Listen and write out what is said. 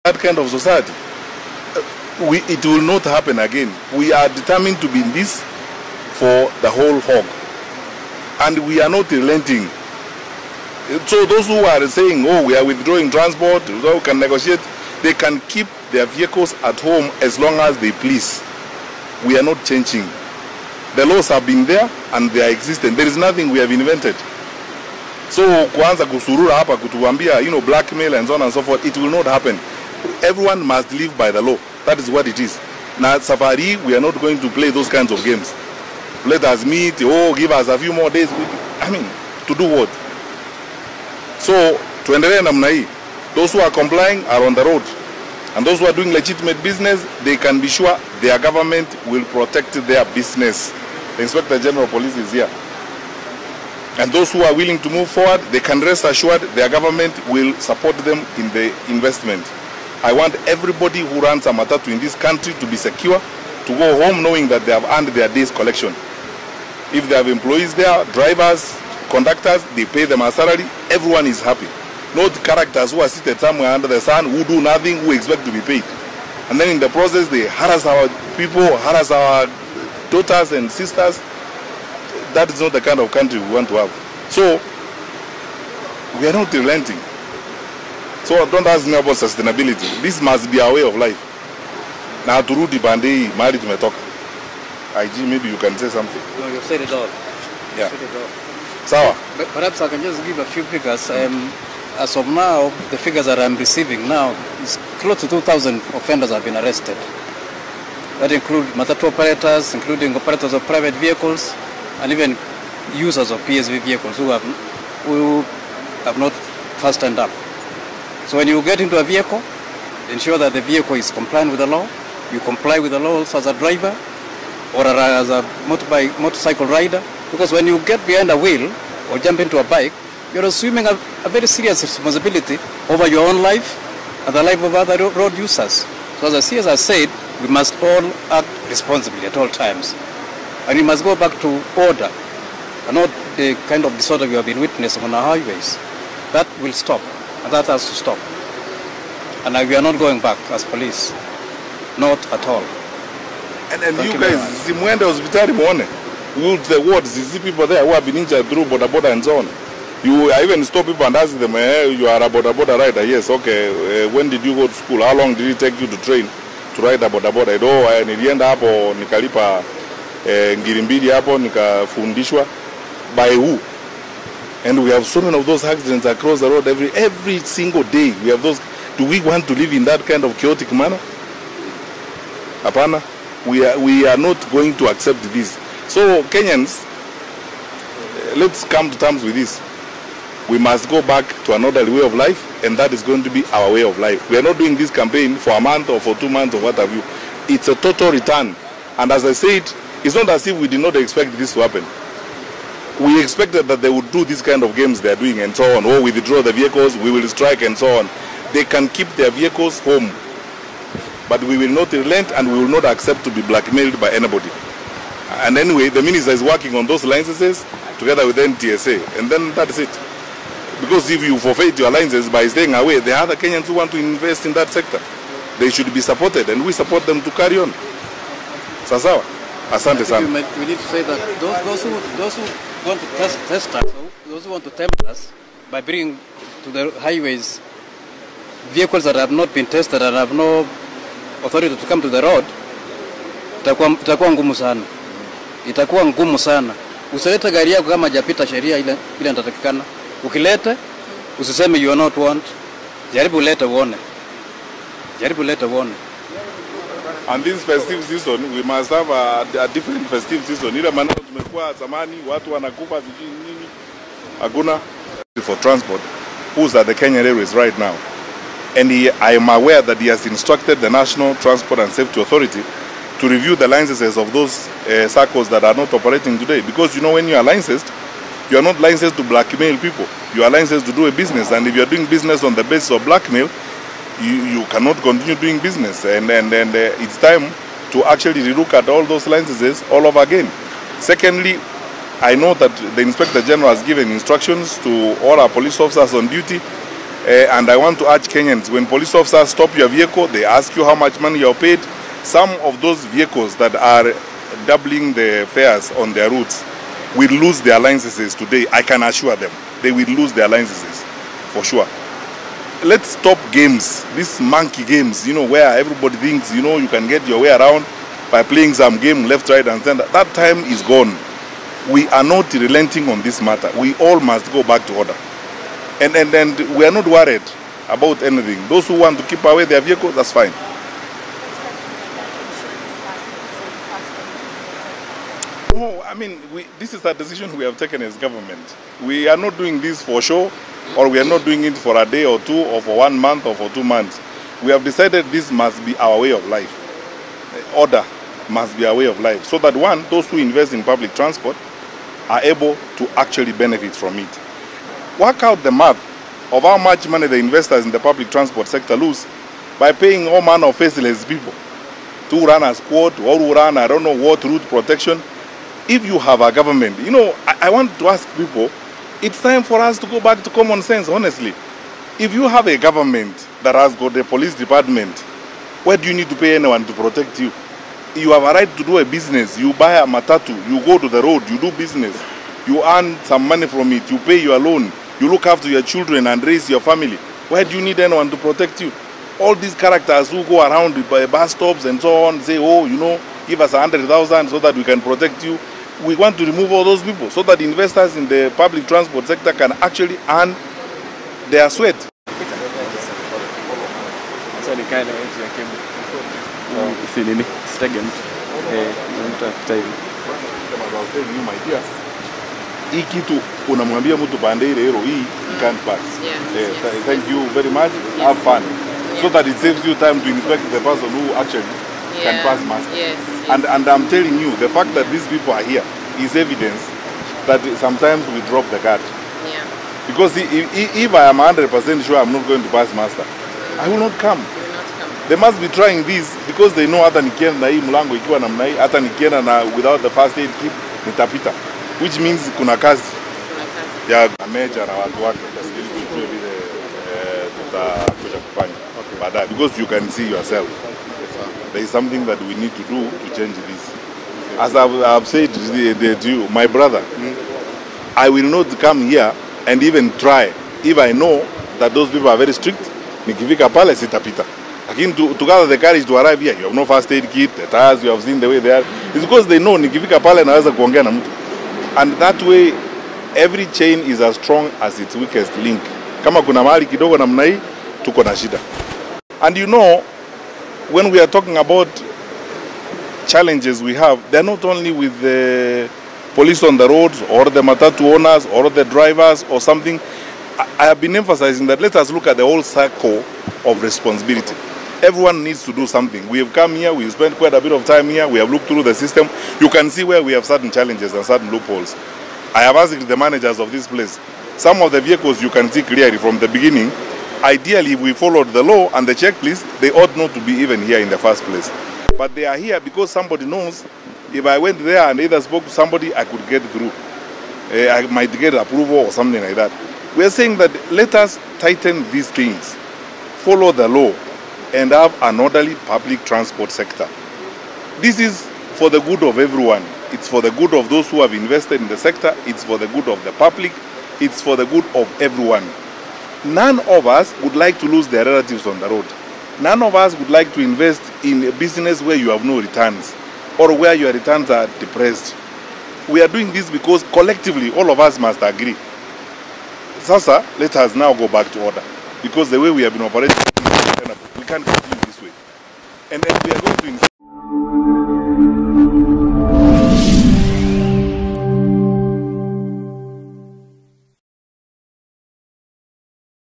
That kind of society, it will not happen again. We are determined to be in this for the whole hog, and we are not relenting. So those who are saying, oh, we are withdrawing transport, so we can negotiate, they can keep their vehicles at home as long as they please. We are not changing. The laws have been there and they are existing. There is nothing we have invented. So kuanza kusurura hapa kutuambia, blackmail and so on and so forth, it will not happen. Everyone must live by the law. That is what it is. Now, Safari, we are not going to play those kinds of games. Let us meet, give us a few more days. To do what? So, tuendelee namna hii. Those who are complying are on the road. And those who are doing legitimate business, they can be sure their government will protect their business. The Inspector General of Police is here. And those who are willing to move forward, they can rest assured their government will support them in the investment. I want everybody who runs a matatu in this country to be secure, to go home knowing that they have earned their day's collection. If they have employees there, drivers, conductors, they pay them a salary, everyone is happy. Not characters who are seated somewhere under the sun, who do nothing, who expect to be paid. And then in the process, they harass our people, harass our daughters and sisters. That is not the kind of country we want to have. So, we are not relenting. So don't ask me about sustainability. This must be our way of life. Now to Rudy Bandei, married to talk. IG, maybe you can say something. No, you've said it all. Yeah. Said it all. Sawa. But perhaps I can just give a few figures. As of now, the figures that I'm receiving now is close to 2,000 offenders have been arrested. That include matatu operators, including operators of private vehicles, and even users of PSV vehicles who have not fastened up. So when you get into a vehicle, ensure that the vehicle is compliant with the law. You comply with the law also as a driver or as a motorcycle rider. Because when you get behind a wheel or jump into a bike, you're assuming a very serious responsibility over your own life and the life of other road users. So as the CS has said, we must all act responsibly at all times. And we must go back to order and not the kind of disorder we have been witnessing on our highways. That will stop. And that has to stop. And we are not going back as police. Not at all. And you guys, Zimwende hospitali muone. The wards, you see people there who have been injured through boda and so on. I even stop people and ask them, you are a boda rider? Yes, okay. When did you go to school? How long did it take you to train to ride a boda? Nilienda hapo, nikalipa ngirimbili hapo, nikafundishwa. By who? And we have so many of those accidents across the road every single day. We have those. Do we want to live in that kind of chaotic manner? Apana. We are not going to accept this. So Kenyans, let's come to terms with this. We must go back to an orderly way of life, and that is going to be our way of life. We are not doing this campaign for a month or for 2 months or what have you. It's a total return. And as I said, it's not as if we did not expect this to happen. We expected that they would do this kind of games they are doing and so on. Oh, we withdraw the vehicles, we will strike and so on. They can keep their vehicles home. But we will not relent and we will not accept to be blackmailed by anybody. And anyway, the minister is working on those licenses together with NTSA. And then that's it. Because if you forfeit your licenses by staying away, there are other Kenyans who want to invest in that sector. They should be supported and we support them to carry on. Sasawa. Asante sana. We need to say that those who want to test us, those who want to tempt us by bringing to the highways vehicles that have not been tested and have no authority to come to the road, itakuwa ngumu sana. Itakuwa ngumu sana. Usilete gari yako kama hajapita sheria ile inatakikana. Ukilete, usiseme you are not want. Jaribu lete uone. Jaribu lete uone. And this festive season, we must have a different festive season. Ile maneno tumekuwa zamani, watu wanakufa sijui nini. Hakuna for transport. Who's at the Kenya Railways right now? And I am aware that he has instructed the National Transport and Safety Authority to review the licenses of those circles that are not operating today. Because you know, when you are licensed, you are not licensed to blackmail people. You are licensed to do a business. And if you are doing business on the basis of blackmail, you cannot continue doing business. And it's time to actually relook at all those licenses all over again. Secondly, I know that the Inspector General has given instructions to all our police officers on duty, and I want to urge Kenyans, when police officers stop your vehicle, they ask you how much money you're paid. Some of those vehicles that are doubling the fares on their routes will lose their licenses today. I can assure them, they will lose their licenses, for sure. Let's stop games, these monkey games, you know, where everybody thinks, you know, you can get your way around by playing some game left, right, and center. That time is gone. We are not relenting on this matter. We all must go back to order. And we are not worried about anything. Those who want to keep away their vehicles, that's fine. No, I mean, this is a decision we have taken as government. We are not doing this for show, or we are not doing it for a day or two, or for 1 month, or for 2 months. We have decided this must be our way of life. Order must be our way of life. So that one, those who invest in public transport are able to actually benefit from it. Work out the math of how much money the investors in the public transport sector lose by paying all manner of faceless people to run a squad or to run, I don't know what, route protection. If you have a government, you know, I want to ask people, it's time for us to go back to common sense, honestly. If you have a government that has got a police department, why do you need to pay anyone to protect you? You have a right to do a business. You buy a matatu, you go to the road, you do business. You earn some money from it, you pay your loan, you look after your children and raise your family. Why do you need anyone to protect you? All these characters who go around by bus stops and so on, say, oh, you know, give us 100,000 so that we can protect you. We want to remove all those people so that investors in the public transport sector can actually earn their sweat. Hii kitu unamwambia mtu pande ile hilo hii you can't pass. Thank you very much. Have fun. So that it saves you time to inspect the person who actually can pass master. And I'm telling you, the fact that these people are here is evidence that sometimes we drop the guard. Because if I am 100% sure I'm not going to pass master, I will not come. They must be trying this because they know hata nikienda na hii mlango ikiwa namna hii, hata nikienda na without the first aid kit nitapita. Which means kuna kazi ya major na watu wake vile tutakuja kufanya baadaye, because you can see yourself there is something that we need to do to change this. As I've said to you, my brother, I will not come here and even try if I know that those people are very strict. Nikifika pale sitapita. Again, to gather the courage to arrive here, you have no first aid kit, the tires, you have seen the way they are. It's because they know nikifika pale naweza kuongea na mtu. And that way, every chain is as strong as its weakest link. Kama kuna mahali kidogo namna hii, tuko na shida. And you know, when we are talking about challenges we have, they're not only with the police on the roads or the matatu owners or the drivers or something. I have been emphasizing that let us look at the whole circle of responsibility. Everyone needs to do something. We have come here, we have spent quite a bit of time here, we have looked through the system. You can see where we have certain challenges and certain loopholes. I have asked the managers of this place. Some of the vehicles you can see clearly from the beginning. Ideally, if we followed the law and the checklist, they ought not to be even here in the first place. But they are here because somebody knows if I went there and either spoke to somebody, I could get through. I might get approval or something like that. We are saying that let us tighten these things, follow the law, and have an orderly public transport sector. This is for the good of everyone. It's for the good of those who have invested in the sector. It's for the good of the public. It's for the good of everyone. None of us would like to lose their relatives on the road. None of us would like to invest in a business where you have no returns or where your returns are depressed. We are doing this because collectively all of us must agree. Sasa, let us now go back to order, because the way we have been operating, we can't continue this way. And then we are going to